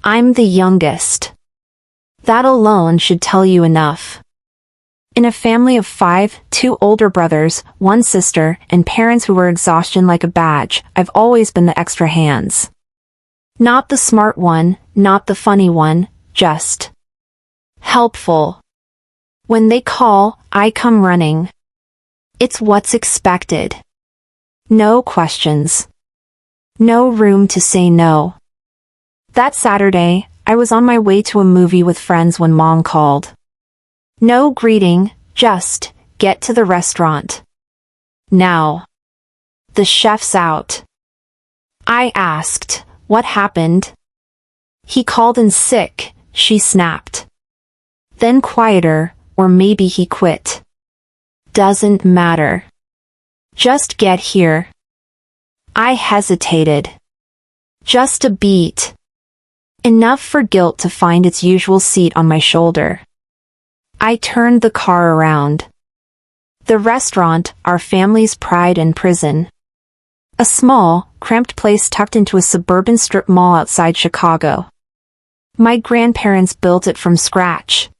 I'm the youngest. That alone should tell you enough. In a family of 5, 2 older brothers, 1 sister, and parents who wear exhaustion like a badge, I've always been the extra hands. Not the smart one, not the funny one, just helpful. When they call, I come running. It's what's expected. No questions. No room to say no. That Saturday, I was on my way to a movie with friends when Mom called. No greeting, just, get to the restaurant. Now. The chef's out. I asked, what happened? He called in sick, she snapped. Then quieter, or maybe he quit. Doesn't matter. Just get here. I hesitated. Just a beat. Enough for guilt to find its usual seat on my shoulder. I turned the car around. The restaurant, our family's pride and prison. A small, cramped place tucked into a suburban strip mall outside Chicago. My grandparents built it from scratch.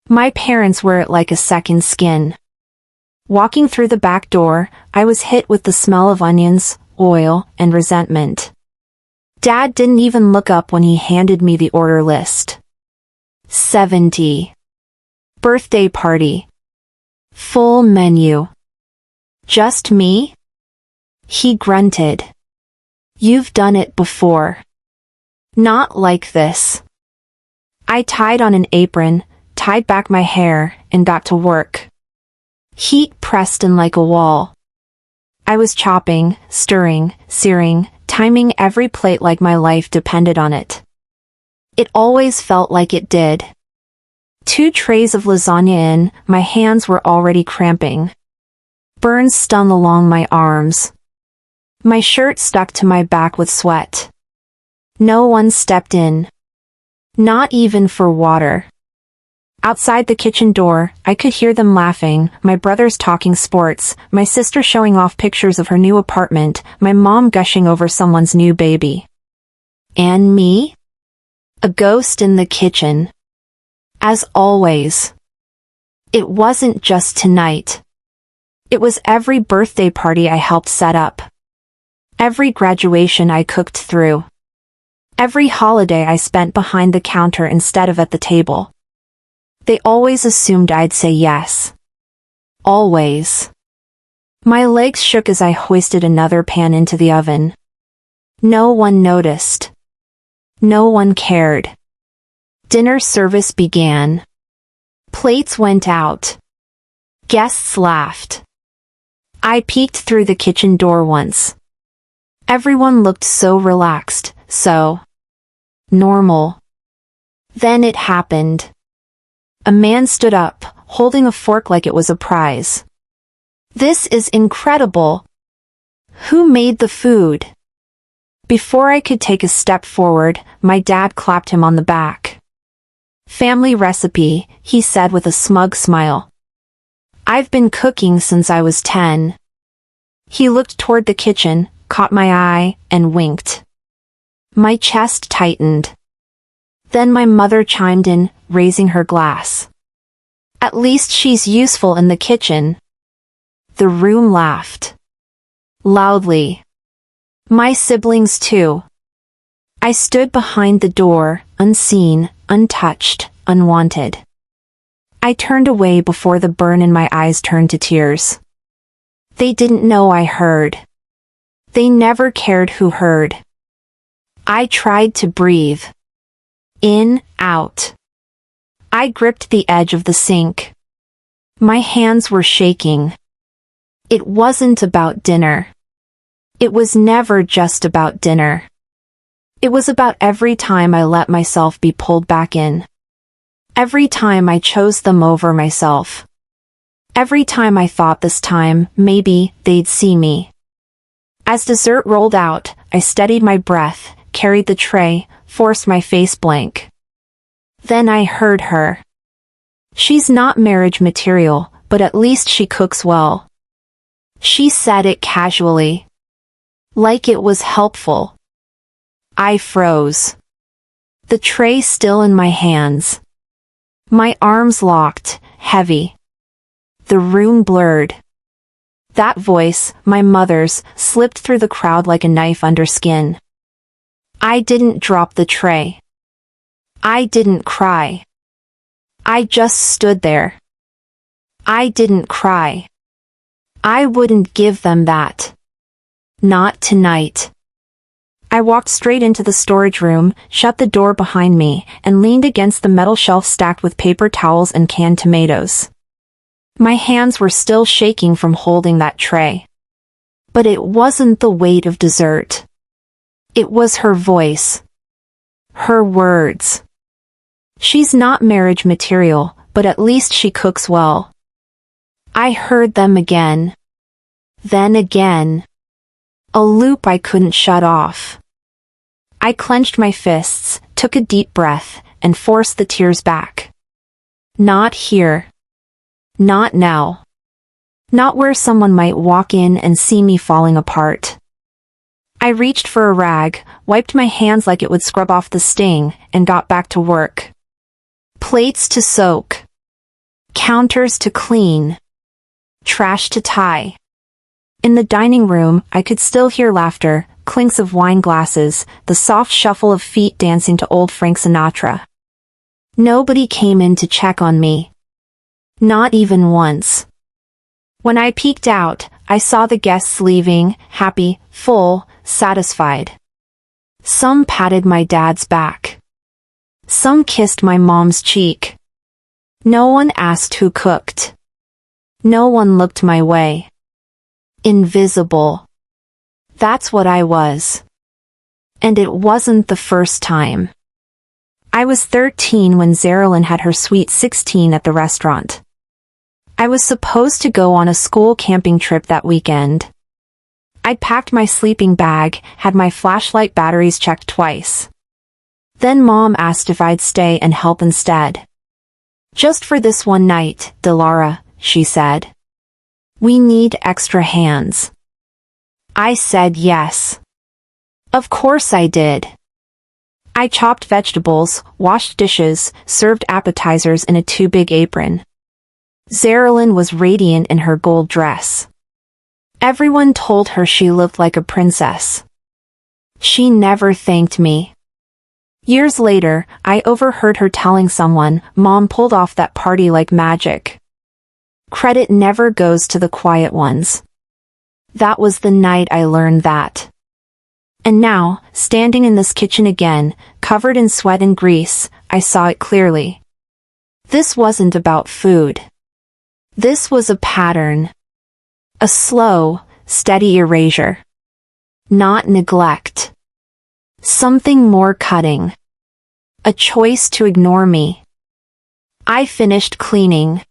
My parents wear it like a second skin. Walking through the back door, I was hit with the smell of onions, oil, and resentment. Dad didn't even look up when he handed me the order list. 70. Birthday party. Full menu. Just me? He grunted. You've done it before. Not like this. I tied on an apron, tied back my hair, and got to work. Heat pressed in like a wall. I was chopping, stirring, searing, timing every plate like my life depended on it. It always felt like it did. 2 trays of lasagna in, my hands were already cramping. Burns stung along my arms. My shirt stuck to my back with sweat. No one stepped in. Not even for water. Outside the kitchen door, I could hear them laughing, my brothers talking sports, my sister showing off pictures of her new apartment, my mom gushing over someone's new baby. And me? A ghost in the kitchen. As always. It wasn't just tonight. It was every birthday party I helped set up. Every graduation I cooked through. Every holiday I spent behind the counter instead of at the table. They always assumed I'd say yes. Always. My legs shook as I hoisted another pan into the oven. No one noticed. No one cared. Dinner service began. Plates went out. Guests laughed. I peeked through the kitchen door once. Everyone looked so relaxed, so normal. Then it happened. A man stood up, holding a fork like it was a prize. This is incredible. Who made the food? Before I could take a step forward, my dad clapped him on the back. Family recipe, he said with a smug smile. I've been cooking since I was 10. He looked toward the kitchen, caught my eye, and winked. My chest tightened. Then my mother chimed in, raising her glass. At least she's useful in the kitchen. The room laughed. Loudly. My siblings too. I stood behind the door, unseen, untouched, unwanted. I turned away before the burn in my eyes turned to tears. They didn't know I heard. They never cared who heard. I tried to breathe. In, out. I gripped the edge of the sink. My hands were shaking. It wasn't about dinner. It was never just about dinner. It was about every time I let myself be pulled back in. Every time I chose them over myself. Every time I thought this time, maybe, they'd see me. As dessert rolled out, I steadied my breath, carried the tray, forced my face blank. Then I heard her. She's not marriage material, but at least she cooks well. She said it casually. Like it was helpful. I froze. The tray still in my hands. My arms locked, heavy. The room blurred. That voice, my mother's, slipped through the crowd like a knife under skin. I didn't drop the tray. I didn't cry. I just stood there. I didn't cry. I wouldn't give them that. Not tonight. I walked straight into the storage room, shut the door behind me, and leaned against the metal shelf stacked with paper towels and canned tomatoes. My hands were still shaking from holding that tray. But it wasn't the weight of dessert. It was her voice. Her words. She's not marriage material, but at least she cooks well. I heard them again. Then again. A loop I couldn't shut off. I clenched my fists, took a deep breath, and forced the tears back. Not here. Not now. Not where someone might walk in and see me falling apart. I reached for a rag, wiped my hands like it would scrub off the sting, and got back to work. Plates to soak. Counters to clean. Trash to tie. In the dining room, I could still hear laughter, clinks of wine glasses, the soft shuffle of feet dancing to old Frank Sinatra. Nobody came in to check on me. Not even once. When I peeked out, I saw the guests leaving, happy, full, satisfied. Some patted my dad's back. Some kissed my mom's cheek. No one asked who cooked. No one looked my way. Invisible. That's what I was. And it wasn't the first time. I was 13 when Zerilyn had her sweet 16 at the restaurant. I was supposed to go on a school camping trip that weekend. I'd packed my sleeping bag, had my flashlight batteries checked twice. Then Mom asked if I'd stay and help instead. Just for this one night, Delara, she said. We need extra hands. I said yes. Of course I did. I chopped vegetables, washed dishes, served appetizers in a too-big apron. Zerilyn was radiant in her gold dress. Everyone told her she looked like a princess. She never thanked me. Years later, I overheard her telling someone, Mom pulled off that party like magic. Credit never goes to the quiet ones. That was the night I learned that. And now, standing in this kitchen again, covered in sweat and grease, I saw it clearly. This wasn't about food. This was a pattern. A slow, steady erasure. Not neglect. Something more cutting. A choice to ignore me. I finished cleaning.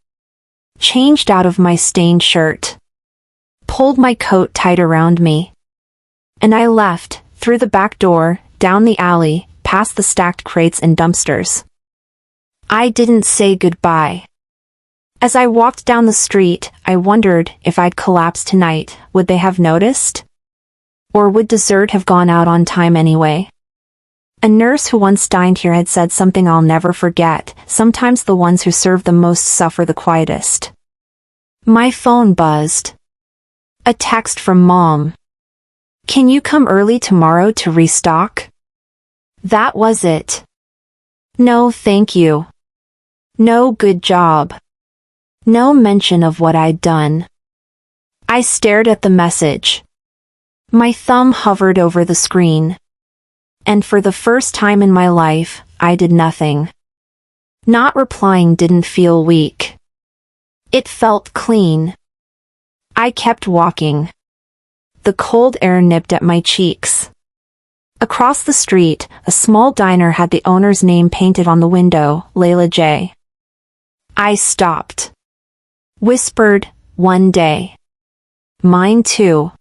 Changed out of my stained shirt. Pulled my coat tight around me. And I left, through the back door, down the alley, past the stacked crates and dumpsters. I didn't say goodbye. As I walked down the street, I wondered if I'd collapsed tonight, would they have noticed? Or would dessert have gone out on time anyway? A nurse who once dined here had said something I'll never forget, sometimes the ones who serve the most suffer the quietest. My phone buzzed. A text from Mom. Can you come early tomorrow to restock? That was it. No thank you. No good job. No mention of what I'd done. I stared at the message. My thumb hovered over the screen. And for the first time in my life, I did nothing. Not replying didn't feel weak. It felt clean. I kept walking. The cold air nipped at my cheeks. Across the street, a small diner had the owner's name painted on the window, Layla J. I stopped. Whispered, one day. Mine too.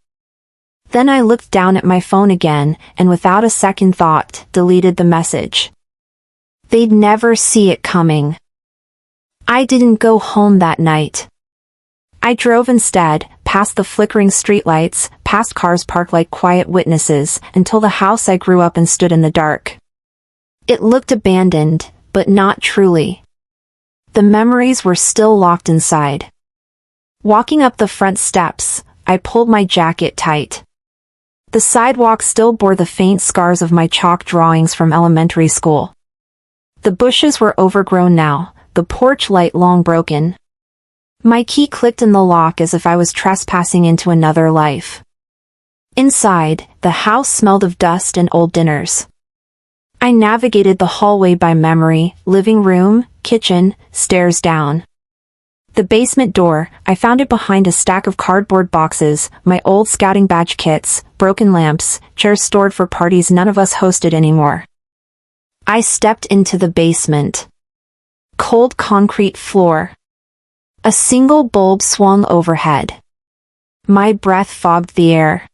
Then I looked down at my phone again, and without a second thought, deleted the message. They'd never see it coming. I didn't go home that night. I drove instead, past the flickering streetlights, past cars parked like quiet witnesses, until the house I grew up in stood in the dark. It looked abandoned, but not truly. The memories were still locked inside. Walking up the front steps, I pulled my jacket tight. The sidewalk still bore the faint scars of my chalk drawings from elementary school. The bushes were overgrown now, the porch light long broken. My key clicked in the lock as if I was trespassing into another life. Inside, the house smelled of dust and old dinners. I navigated the hallway by memory, living room, kitchen, stairs down. The basement door, I found it behind a stack of cardboard boxes, my old scouting badge kits, broken lamps, chairs stored for parties none of us hosted anymore. I stepped into the basement. Cold concrete floor. A single bulb swung overhead. My breath fogged the air.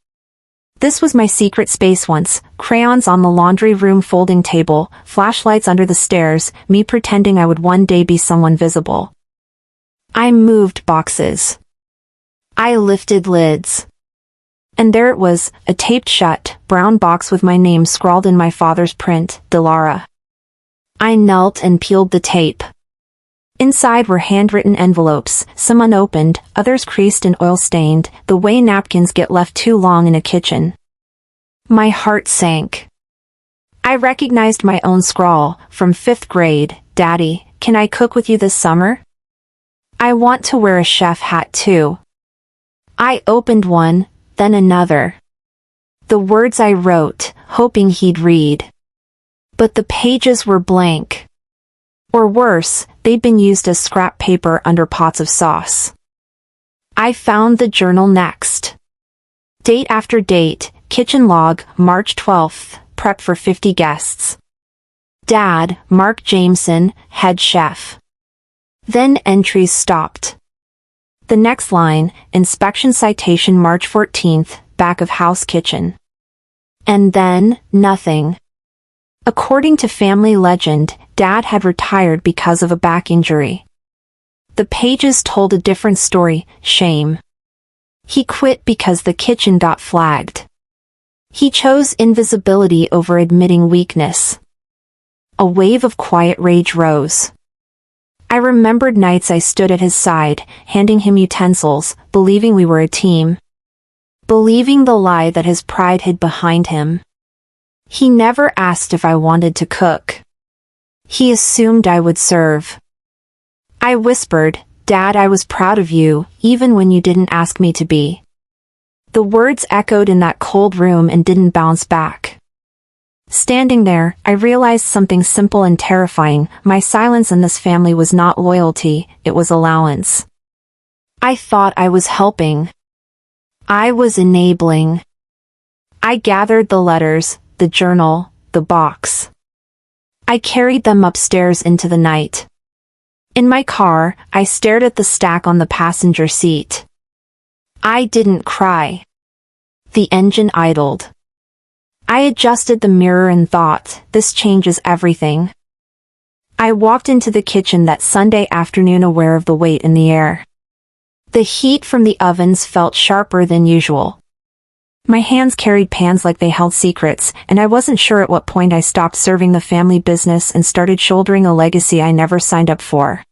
This was my secret space once, crayons on the laundry room folding table, flashlights under the stairs, me pretending I would one day be someone visible. I moved boxes. I lifted lids. And there it was, a taped shut, brown box with my name scrawled in my father's print, Delara. I knelt and peeled the tape. Inside were handwritten envelopes, some unopened, others creased and oil-stained, the way napkins get left too long in a kitchen. My heart sank. I recognized my own scrawl, from 5th grade, Daddy, can I cook with you this summer? I want to wear a chef hat too. I opened one, then another. The words I wrote, hoping he'd read. But the pages were blank. Or worse, they'd been used as scrap paper under pots of sauce. I found the journal next. Date after date, kitchen log, March 12th, prep for 50 guests. Dad, Mark Jameson, head chef. Then entries stopped. The next line, inspection citation March 14th, back of house kitchen. And then, nothing. According to family legend, Dad had retired because of a back injury. The pages told a different story, shame. He quit because the kitchen got flagged. He chose invisibility over admitting weakness. A wave of quiet rage rose. I remembered nights I stood at his side, handing him utensils, believing we were a team. Believing the lie that his pride hid behind him. He never asked if I wanted to cook. He assumed I would serve. I whispered, Dad, I was proud of you, even when you didn't ask me to be. The words echoed in that cold room and didn't bounce back. Standing there, I realized something simple and terrifying. My silence in this family was not loyalty, it was allowance. I thought I was helping. I was enabling. I gathered the letters, the journal, the box. I carried them upstairs into the night. In my car, I stared at the stack on the passenger seat. I didn't cry. The engine idled. I adjusted the mirror and thought, this changes everything. I walked into the kitchen that Sunday afternoon aware of the weight in the air. The heat from the ovens felt sharper than usual. My hands carried pans like they held secrets, and I wasn't sure at what point I stopped serving the family business and started shouldering a legacy I never signed up for.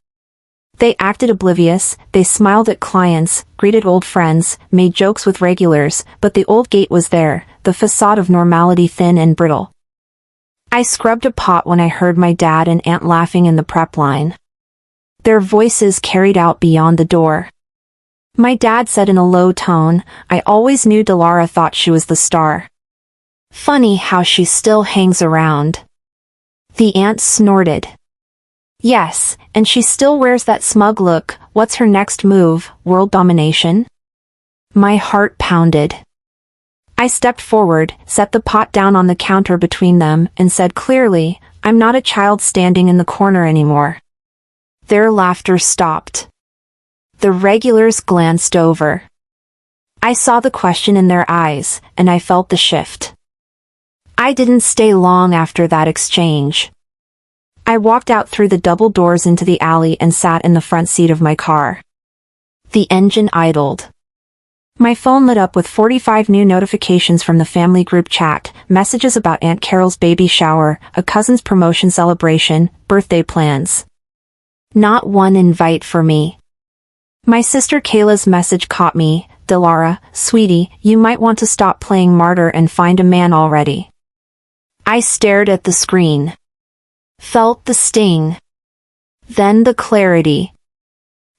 They acted oblivious, they smiled at clients, greeted old friends, made jokes with regulars, but the old gate was there, the facade of normality thin and brittle. I scrubbed a pot when I heard my dad and aunt laughing in the prep line. Their voices carried out beyond the door. My dad said in a low tone, I always knew Delara thought she was the star. Funny how she still hangs around. The aunt snorted. Yes, and she still wears that smug look. What's her next move, world domination? My heart pounded. I stepped forward, set the pot down on the counter between them, and said clearly, I'm not a child standing in the corner anymore. Their laughter stopped. The regulars glanced over. I saw the question in their eyes, and I felt the shift. I didn't stay long after that exchange. I walked out through the double doors into the alley and sat in the front seat of my car. The engine idled. My phone lit up with 45 new notifications from the family group chat, messages about Aunt Carol's baby shower, a cousin's promotion celebration, birthday plans. Not one invite for me. My sister Kayla's message caught me. Delara, sweetie, you might want to stop playing martyr and find a man already. I stared at the screen. Felt the sting. Then the clarity.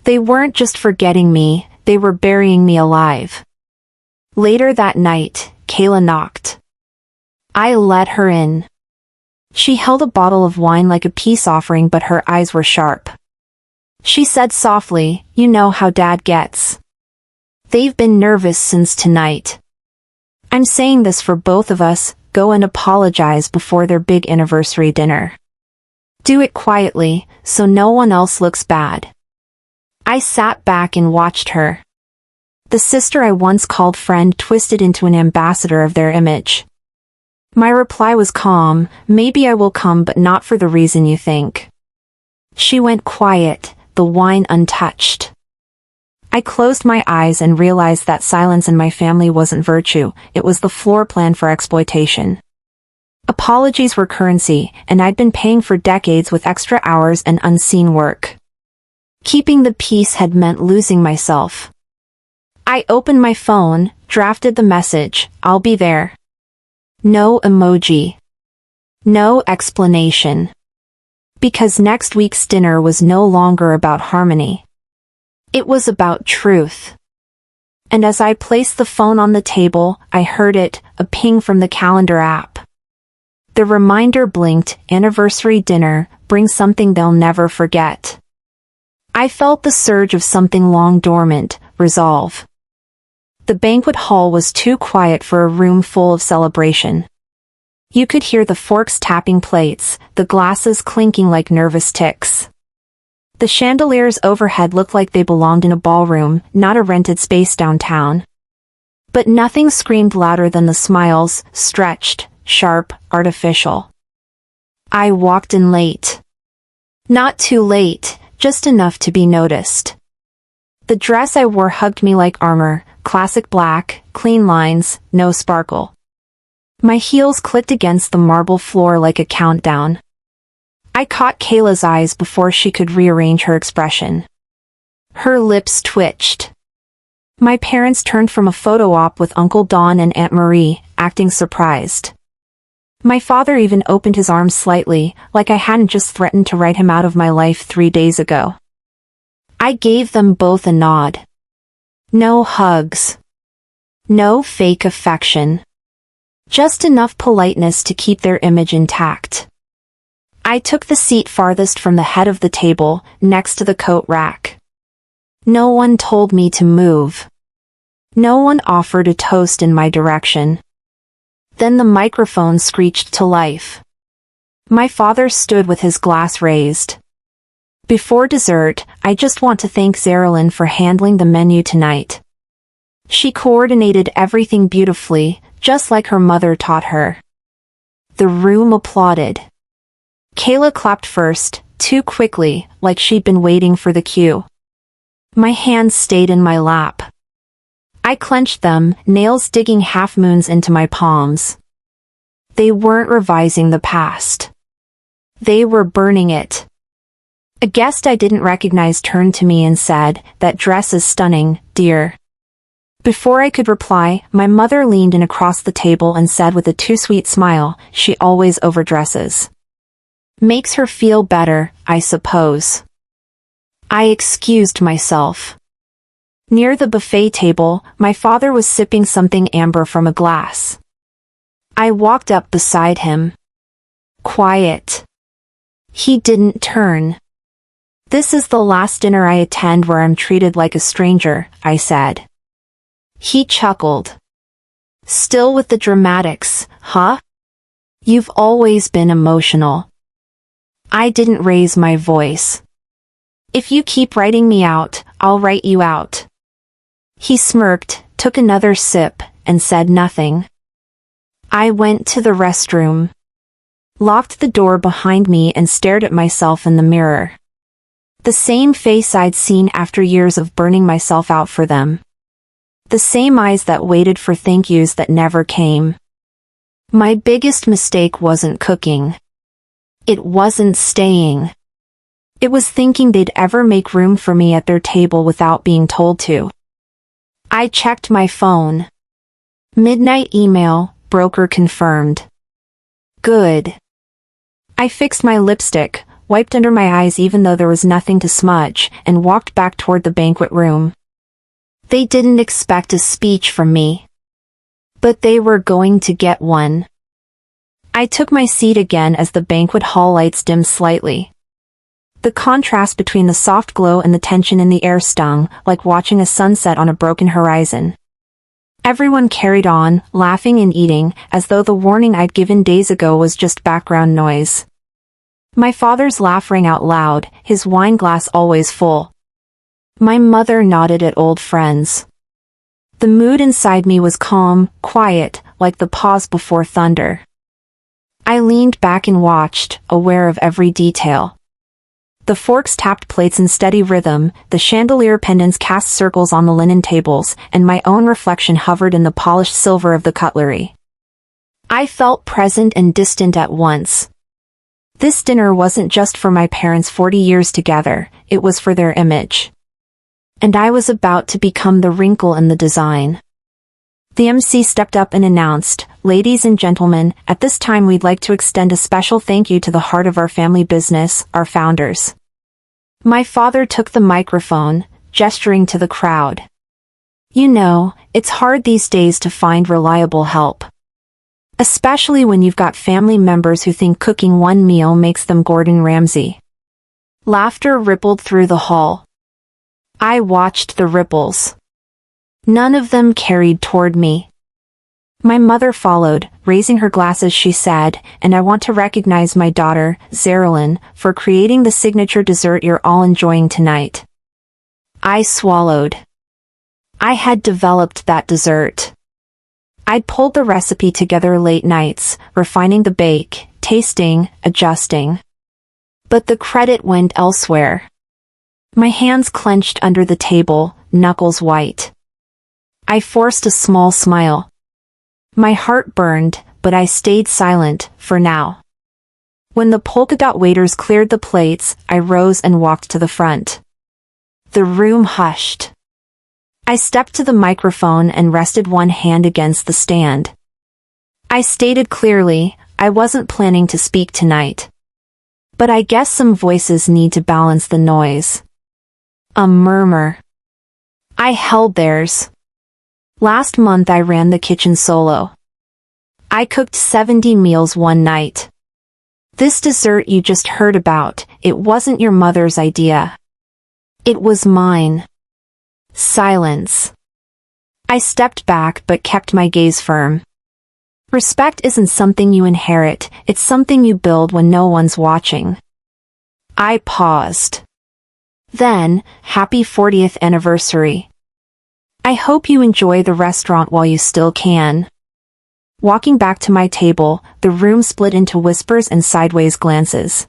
They weren't just forgetting me, they were burying me alive. Later that night, Kayla knocked. I let her in. She held a bottle of wine like a peace offering, but her eyes were sharp. She said softly, "You know how Dad gets. They've been nervous since tonight. I'm saying this for both of us, go and apologize before their big anniversary dinner. Do it quietly, so no one else looks bad." I sat back and watched her. The sister I once called friend twisted into an ambassador of their image. My reply was calm, "Maybe I will come, but not for the reason you think." She went quiet, the wine untouched. I closed my eyes and realized that silence in my family wasn't virtue, it was the floor plan for exploitation. Apologies were currency, and I'd been paying for decades with extra hours and unseen work. Keeping the peace had meant losing myself. I opened my phone, drafted the message, "I'll be there." No emoji. No explanation. Because next week's dinner was no longer about harmony. It was about truth. And as I placed the phone on the table, I heard it, a ping from the calendar app. The reminder blinked, "Anniversary dinner, bring something they'll never forget." I felt the surge of something long dormant, resolve. The banquet hall was too quiet for a room full of celebration. You could hear the forks tapping plates, the glasses clinking like nervous ticks. The chandeliers overhead looked like they belonged in a ballroom, not a rented space downtown. But nothing screamed louder than the smiles, stretched, sharp, artificial. I walked in late. Not too late, just enough to be noticed. The dress I wore hugged me like armor, classic black, clean lines, no sparkle. My heels clicked against the marble floor like a countdown. I caught Kayla's eyes before she could rearrange her expression. Her lips twitched. My parents turned from a photo op with Uncle Don and Aunt Marie, acting surprised. My father even opened his arms slightly, like I hadn't just threatened to write him out of my life 3 days ago. I gave them both a nod. No hugs. No fake affection. Just enough politeness to keep their image intact. I took the seat farthest from the head of the table, next to the coat rack. No one told me to move. No one offered a toast in my direction. Then the microphone screeched to life. My father stood with his glass raised. "Before dessert, I just want to thank Zerilyn for handling the menu tonight. She coordinated everything beautifully, just like her mother taught her." The room applauded. Kayla clapped first, too quickly, like she'd been waiting for the cue. My hands stayed in my lap. I clenched them, nails digging half-moons into my palms. They weren't revising the past. They were burning it. A guest I didn't recognize turned to me and said, "That dress is stunning, dear." Before I could reply, my mother leaned in across the table and said with a too-sweet smile, "She always overdresses. Makes her feel better, I suppose." I excused myself. Near the buffet table, my father was sipping something amber from a glass. I walked up beside him. Quiet. He didn't turn. "This is the last dinner I attend where I'm treated like a stranger," I said. He chuckled. "Still with the dramatics, huh? You've always been emotional." I didn't raise my voice. "If you keep writing me out, I'll write you out." He smirked, took another sip, and said nothing. I went to the restroom. Locked the door behind me and stared at myself in the mirror. The same face I'd seen after years of burning myself out for them. The same eyes that waited for thank yous that never came. My biggest mistake wasn't cooking. It wasn't staying. It was thinking they'd ever make room for me at their table without being told to. I checked my phone. Midnight email, broker confirmed. Good. I fixed my lipstick, wiped under my eyes even though there was nothing to smudge, and walked back toward the banquet room. They didn't expect a speech from me. But they were going to get one. I took my seat again as the banquet hall lights dimmed slightly. The contrast between the soft glow and the tension in the air stung, like watching a sunset on a broken horizon. Everyone carried on, laughing and eating, as though the warning I'd given days ago was just background noise. My father's laugh rang out loud, his wine glass always full. My mother nodded at old friends. The mood inside me was calm, quiet, like the pause before thunder. I leaned back and watched, aware of every detail. The forks tapped plates in steady rhythm, the chandelier pendants cast circles on the linen tables, and my own reflection hovered in the polished silver of the cutlery. I felt present and distant at once. This dinner wasn't just for my parents' 40 years together, it was for their image. And I was about to become the wrinkle in the design. The MC stepped up and announced, "Ladies and gentlemen, at this time we'd like to extend a special thank you to the heart of our family business, our founders." My father took the microphone, gesturing to the crowd. "You know, it's hard these days to find reliable help. Especially when you've got family members who think cooking one meal makes them Gordon Ramsay." Laughter rippled through the hall. I watched the ripples. None of them carried toward me. My mother followed, raising her glass as she said, "And I want to recognize my daughter, Zerilyn, for creating the signature dessert you're all enjoying tonight." I swallowed. I had developed that dessert. I'd pulled the recipe together late nights, refining the bake, tasting, adjusting. But the credit went elsewhere. My hands clenched under the table, knuckles white. I forced a small smile. My heart burned, but I stayed silent, for now. When the polka dot waiters cleared the plates, I rose and walked to the front. The room hushed. I stepped to the microphone and rested one hand against the stand. I stated clearly, I wasn't planning to speak tonight. But I guess some voices need to balance the noise. A murmur. I held theirs. Last month I ran the kitchen solo. I cooked 70 meals one night. This dessert you just heard about, it wasn't your mother's idea. It was mine. Silence. I stepped back but kept my gaze firm. Respect isn't something you inherit, it's something you build when no one's watching. I paused. Then, happy 40th anniversary. I hope you enjoy the restaurant while you still can. Walking back to my table, the room split into whispers and sideways glances.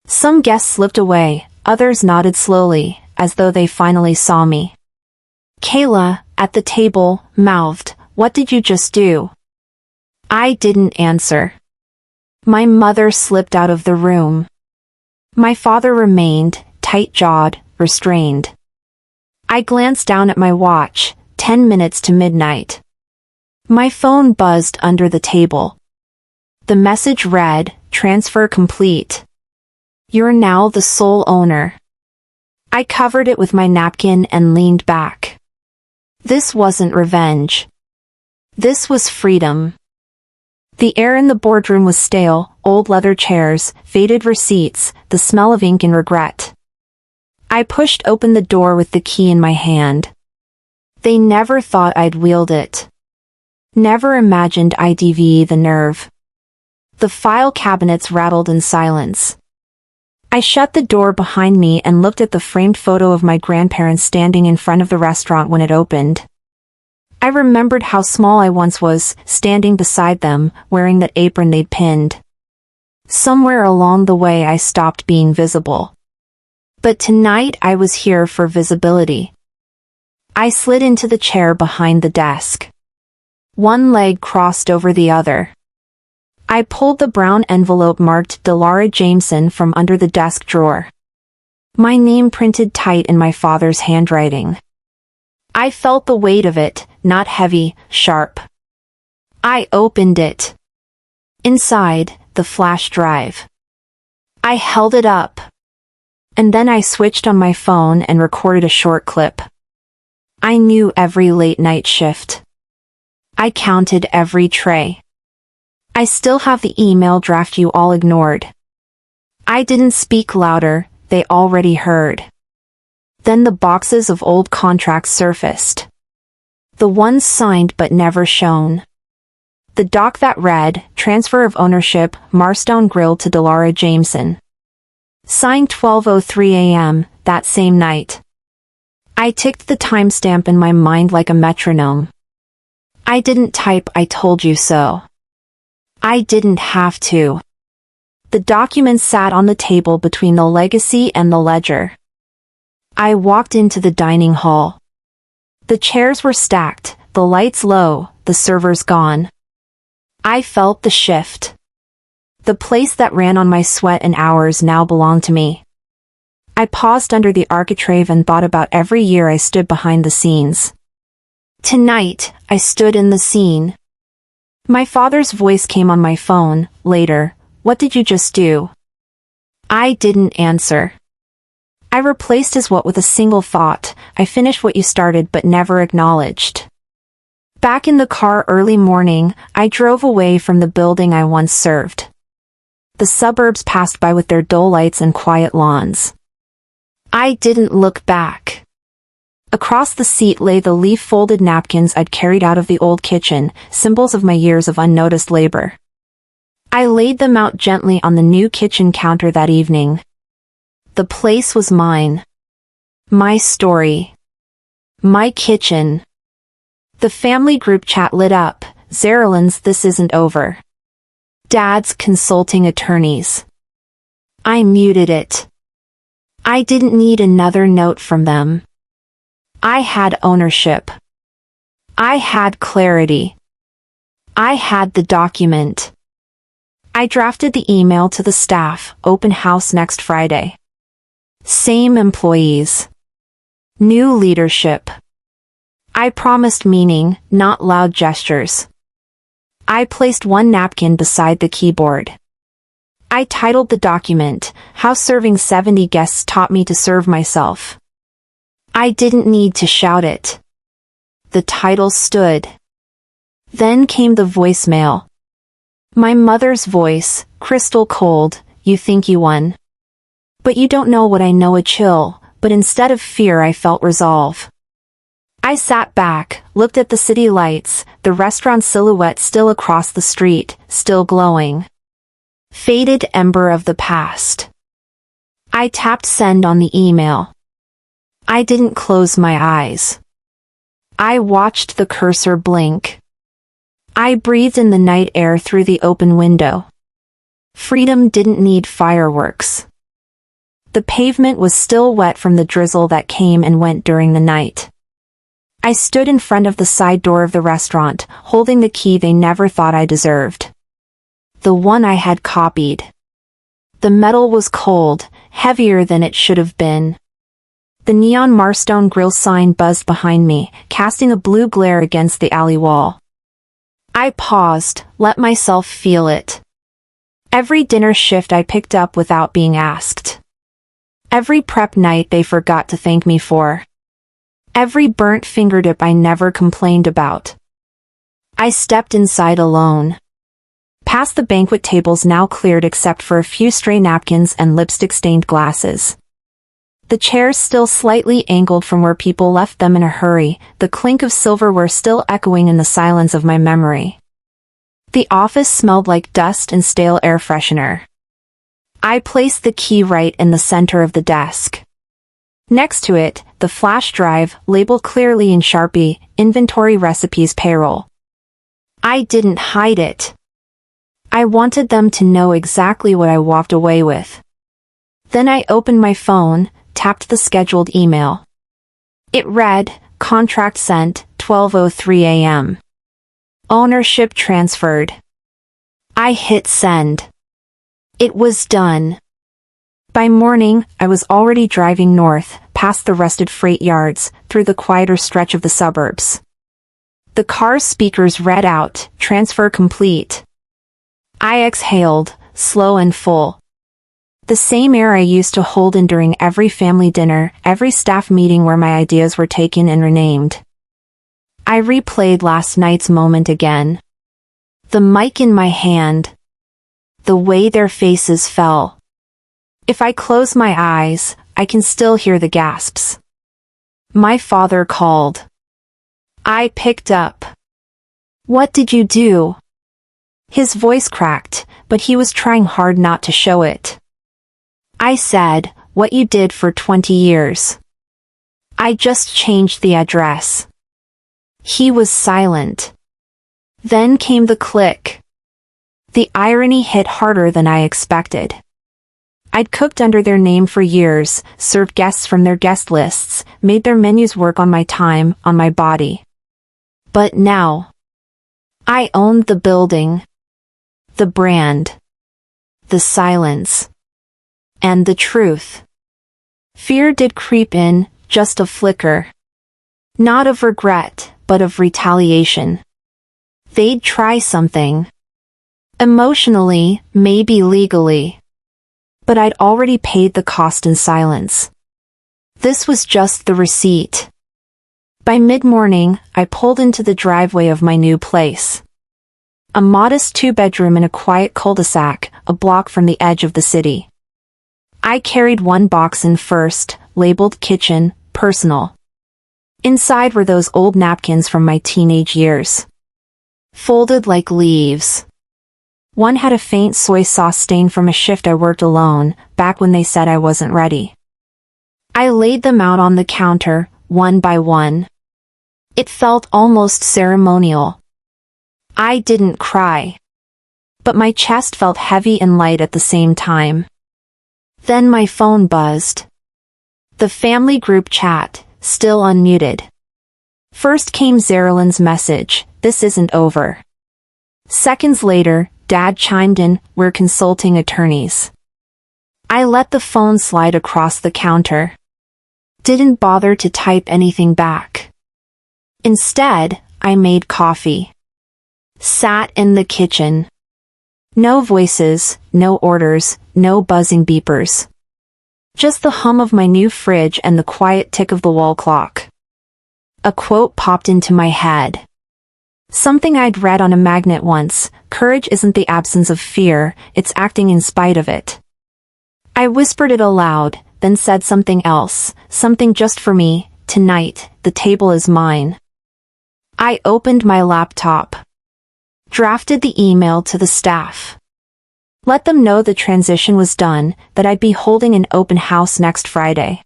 Some guests slipped away, others nodded slowly, as though they finally saw me. Kayla, at the table, mouthed, "What did you just do?" I didn't answer. My mother slipped out of the room. My father remained, tight-jawed, restrained. I glanced down at my watch, 10 minutes to midnight. My phone buzzed under the table. The message read, "Transfer complete. You're now the sole owner." I covered it with my napkin and leaned back. This wasn't revenge. This was freedom. The air in the boardroom was stale, old leather chairs, faded receipts, the smell of ink and regret. I pushed open the door with the key in my hand. They never thought I'd wield it. Never imagined I'd have the nerve. The file cabinets rattled in silence. I shut the door behind me and looked at the framed photo of my grandparents standing in front of the restaurant when it opened. I remembered how small I once was, standing beside them, wearing that apron they'd pinned. Somewhere along the way I stopped being visible. But tonight I was here for visibility. I slid into the chair behind the desk. One leg crossed over the other. I pulled the brown envelope marked Delara Jameson from under the desk drawer. My name printed tight in my father's handwriting. I felt the weight of it, not heavy, sharp. I opened it. Inside, the flash drive. I held it up. And then I switched on my phone and recorded a short clip. I knew every late-night shift. I counted every tray. I still have the email draft you all ignored. I didn't speak louder, they already heard. Then the boxes of old contracts surfaced. The ones signed but never shown. The doc that read, Transfer of Ownership, Marstone Grill to Delara Jameson. Signed 12:03 a.m., that same night. I ticked the timestamp in my mind like a metronome. I didn't type "I told you so." I didn't have to. The document sat on the table between the legacy and the ledger. I walked into the dining hall. The chairs were stacked, the lights low, the servers gone. I felt the shift. The place that ran on my sweat and hours now belonged to me. I paused under the architrave and thought about every year I stood behind the scenes. Tonight, I stood in the scene. My father's voice came on my phone, later, "What did you just do?" I didn't answer. I replaced his what with a single thought, "I finished what you started but never acknowledged." Back in the car early morning, I drove away from the building I once served. The suburbs passed by with their dull lights and quiet lawns. I didn't look back. Across the seat lay the leaf-folded napkins I'd carried out of the old kitchen, symbols of my years of unnoticed labor. I laid them out gently on the new kitchen counter that evening. The place was mine. My story. My kitchen. The family group chat lit up, Zerilyn's "This Isn't Over." Dad's "Consulting attorneys." I muted it. I didn't need another note from them. I had ownership. I had clarity. I had the document. I drafted the email to the staff, "Open house next Friday." Same employees. New leadership. I promised meaning, not loud gestures. I placed one napkin beside the keyboard. I titled the document, "How Serving 70 Guests Taught Me to Serve Myself." I didn't need to shout it. The title stood. Then came the voicemail. My mother's voice, crystal cold, "You think you won. But you don't know what I know." A chill, but instead of fear I felt resolve. I sat back, looked at the city lights, the restaurant silhouette still across the street, still glowing. Faded ember of the past. I tapped send on the email. I didn't close my eyes. I watched the cursor blink. I breathed in the night air through the open window. Freedom didn't need fireworks. The pavement was still wet from the drizzle that came and went during the night. I stood in front of the side door of the restaurant, holding the key they never thought I deserved. The one I had copied. The metal was cold, heavier than it should have been. The neon Marstone Grill sign buzzed behind me, casting a blue glare against the alley wall. I paused, let myself feel it. Every dinner shift I picked up without being asked. Every prep night they forgot to thank me for. Every burnt fingertip I never complained about. I stepped inside alone. Past the banquet tables now cleared except for a few stray napkins and lipstick-stained glasses. The chairs still slightly angled from where people left them in a hurry, the clink of silverware still echoing in the silence of my memory. The office smelled like dust and stale air freshener. I placed the key right in the center of the desk. Next to it, the flash drive, labeled clearly in Sharpie, Inventory Recipes Payroll. I didn't hide it. I wanted them to know exactly what I walked away with. Then I opened my phone, tapped the scheduled email. It read, contract sent, 12:03 a.m. Ownership transferred. I hit send. It was done. By morning, I was already driving north, past the rusted freight yards, through the quieter stretch of the suburbs. The car's speakers read out, transfer complete. I exhaled, slow and full. The same air I used to hold in during every family dinner, every staff meeting where my ideas were taken and renamed. I replayed last night's moment again. The mic in my hand. The way their faces fell. If I close my eyes, I can still hear the gasps. My father called. I picked up. What did you do? His voice cracked, but he was trying hard not to show it. I said, what you did for 20 years. I just changed the address. He was silent. Then came the click. The irony hit harder than I expected. I'd cooked under their name for years, served guests from their guest lists, made their menus work on my time, on my body. But now, I owned the building, the brand, the silence, and the truth. Fear did creep in, just a flicker. Not of regret, but of retaliation. They'd try something. Emotionally, maybe legally. But I'd already paid the cost in silence. This was just the receipt. By mid-morning, I pulled into the driveway of my new place. A modest 2-bedroom in a quiet cul-de-sac, a block from the edge of the city. I carried one box in first, labeled kitchen, personal. Inside were those old napkins from my teenage years. Folded like leaves. One had a faint soy sauce stain from a shift I worked alone, back when they said I wasn't ready. I laid them out on the counter, one by one. It felt almost ceremonial. I didn't cry. But my chest felt heavy and light at the same time. Then my phone buzzed. The family group chat, still unmuted. First came Zerilyn's message, this isn't over. Seconds later, Dad chimed in, we're consulting attorneys. I let the phone slide across the counter. Didn't bother to type anything back. Instead, I made coffee. Sat in the kitchen. No voices, no orders, no buzzing beepers. Just the hum of my new fridge and the quiet tick of the wall clock. A quote popped into my head. Something I'd read on a magnet once, courage isn't the absence of fear, it's acting in spite of it. I whispered it aloud, then said something else, something just for me, tonight, the table is mine. I opened my laptop. Drafted the email to the staff. Let them know the transition was done, that I'd be holding an open house next Friday.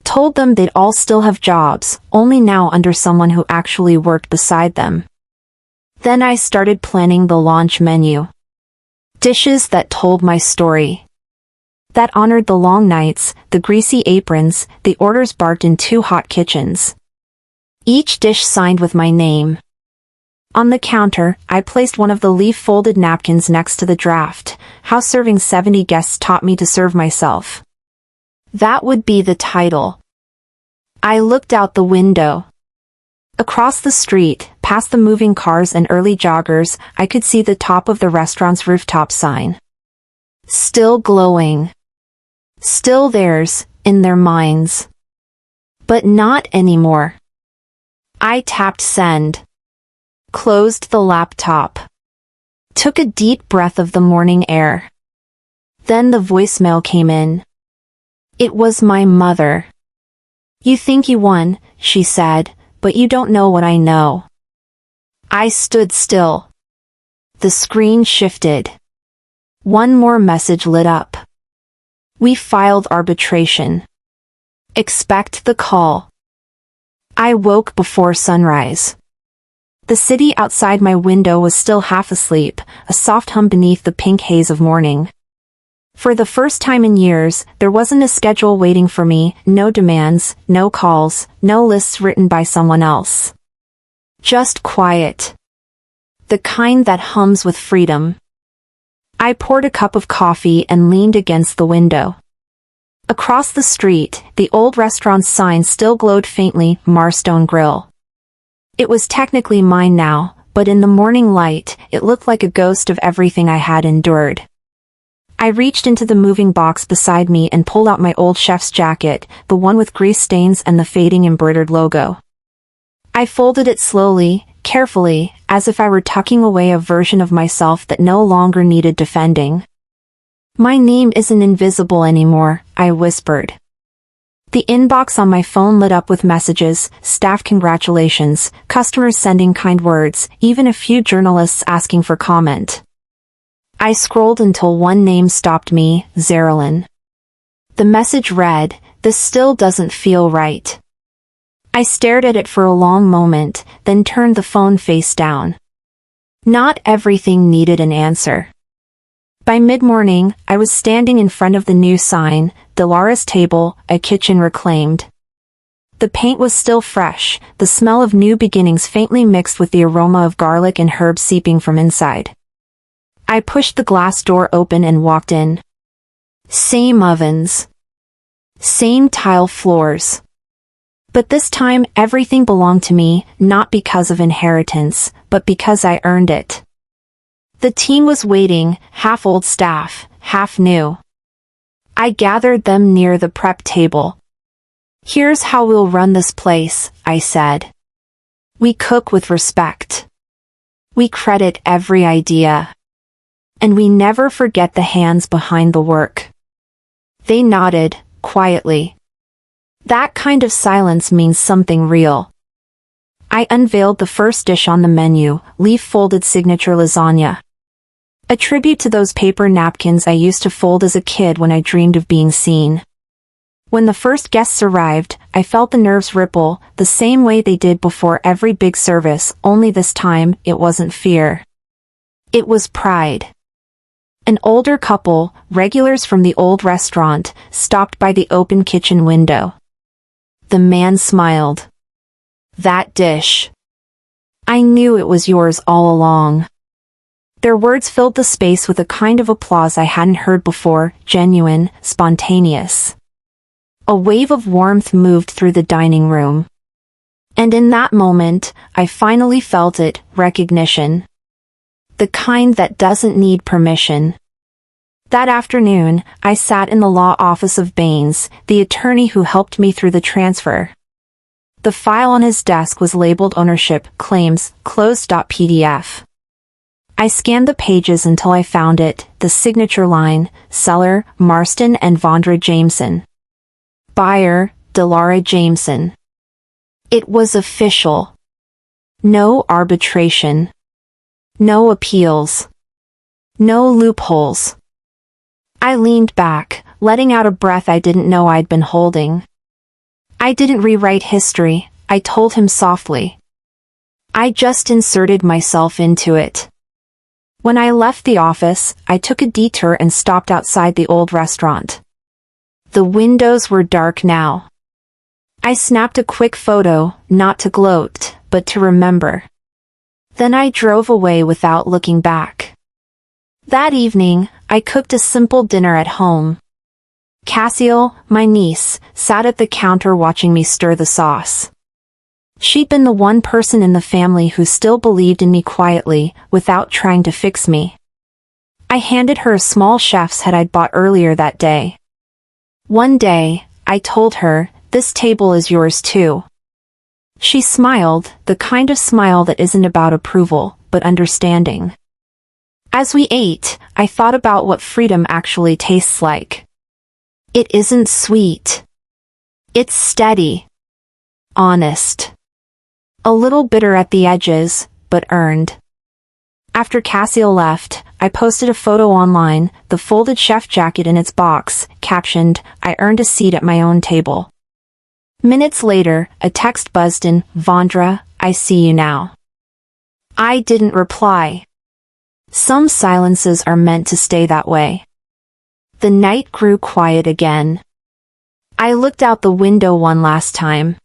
Told them they'd all still have jobs, only now under someone who actually worked beside them. Then I started planning the launch menu. Dishes that told my story. That honored the long nights, the greasy aprons, the orders barked in 2 hot kitchens. Each dish signed with my name. On the counter, I placed one of the leaf-folded napkins next to the draft, how serving 70 guests taught me to serve myself. That would be the title. I looked out the window. Across the street, past the moving cars and early joggers, I could see the top of the restaurant's rooftop sign. Still glowing. Still theirs, in their minds. But not anymore. I tapped send. Closed the laptop. Took a deep breath of the morning air. Then the voicemail came in. It was my mother. You think you won, she said, but you don't know what I know. I stood still. The screen shifted. One more message lit up. We filed arbitration. Expect the call. I woke before sunrise. The city outside my window was still half asleep, a soft hum beneath the pink haze of morning. For the first time in years, there wasn't a schedule waiting for me, no demands, no calls, no lists written by someone else. Just quiet. The kind that hums with freedom. I poured a cup of coffee and leaned against the window. Across the street, the old restaurant's sign still glowed faintly, Marstone Grill. It was technically mine now, but in the morning light, it looked like a ghost of everything I had endured. I reached into the moving box beside me and pulled out my old chef's jacket, the one with grease stains and the fading embroidered logo. I folded it slowly, carefully, as if I were tucking away a version of myself that no longer needed defending. "My name isn't invisible anymore," I whispered. The inbox on my phone lit up with messages, staff congratulations, customers sending kind words, even a few journalists asking for comment. I scrolled until one name stopped me, Zerilyn. The message read, "This still doesn't feel right." I stared at it for a long moment, then turned the phone face down. Not everything needed an answer. By mid-morning, I was standing in front of the new sign, Dolores Table, a kitchen reclaimed. The paint was still fresh, the smell of new beginnings faintly mixed with the aroma of garlic and herbs seeping from inside. I pushed the glass door open and walked in. Same ovens. Same tile floors. But this time everything belonged to me, not because of inheritance, but because I earned it. The team was waiting, half old staff, half new. I gathered them near the prep table. "Here's how we'll run this place," I said. "We cook with respect. We credit every idea. And we never forget the hands behind the work." They nodded, quietly. That kind of silence means something real. I unveiled the first dish on the menu, leaf-folded signature lasagna. A tribute to those paper napkins I used to fold as a kid when I dreamed of being seen. When the first guests arrived, I felt the nerves ripple, the same way they did before every big service, only this time, it wasn't fear. It was pride. An older couple, regulars from the old restaurant, stopped by the open kitchen window. The man smiled. "That dish. I knew it was yours all along." Their words filled the space with a kind of applause I hadn't heard before, genuine, spontaneous. A wave of warmth moved through the dining room. And in that moment, I finally felt it, recognition. The kind that doesn't need permission. That afternoon, I sat in the law office of Baines, the attorney who helped me through the transfer. The file on his desk was labeled Ownership Claims Closed.pdf. I scanned the pages until I found it, the signature line, seller, Marston and Vondra Jameson. Buyer, Delara Jameson. It was official. No arbitration. No appeals. No loopholes. I leaned back, letting out a breath I didn't know I'd been holding. I didn't rewrite history, I told him softly. I just inserted myself into it. When I left the office, I took a detour and stopped outside the old restaurant. The windows were dark now. I snapped a quick photo, not to gloat, but to remember. Then I drove away without looking back. That evening, I cooked a simple dinner at home. Cassiel, my niece, sat at the counter watching me stir the sauce. She'd been the one person in the family who still believed in me quietly, without trying to fix me. I handed her a small chef's head I'd bought earlier that day. One day, I told her, "This table is yours too." She smiled, the kind of smile that isn't about approval, but understanding. As we ate, I thought about what freedom actually tastes like. It isn't sweet. It's steady. Honest. A little bitter at the edges, but earned. After Cassiel left, I posted a photo online, the folded chef jacket in its box, captioned, "I earned a seat at my own table." Minutes later, a text buzzed in, "Vondra, I see you now." I didn't reply. Some silences are meant to stay that way. The night grew quiet again. I looked out the window one last time.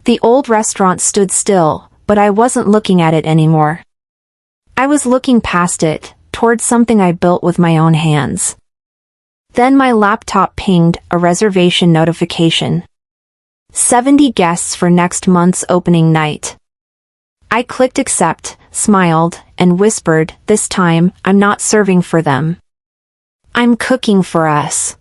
The old restaurant stood still, but I wasn't looking at it anymore. I was looking past it, towards something I built with my own hands. Then my laptop pinged a reservation notification. 70 guests for next month's opening night. I clicked accept, smiled, and whispered, "This time, I'm not serving for them. I'm cooking for us."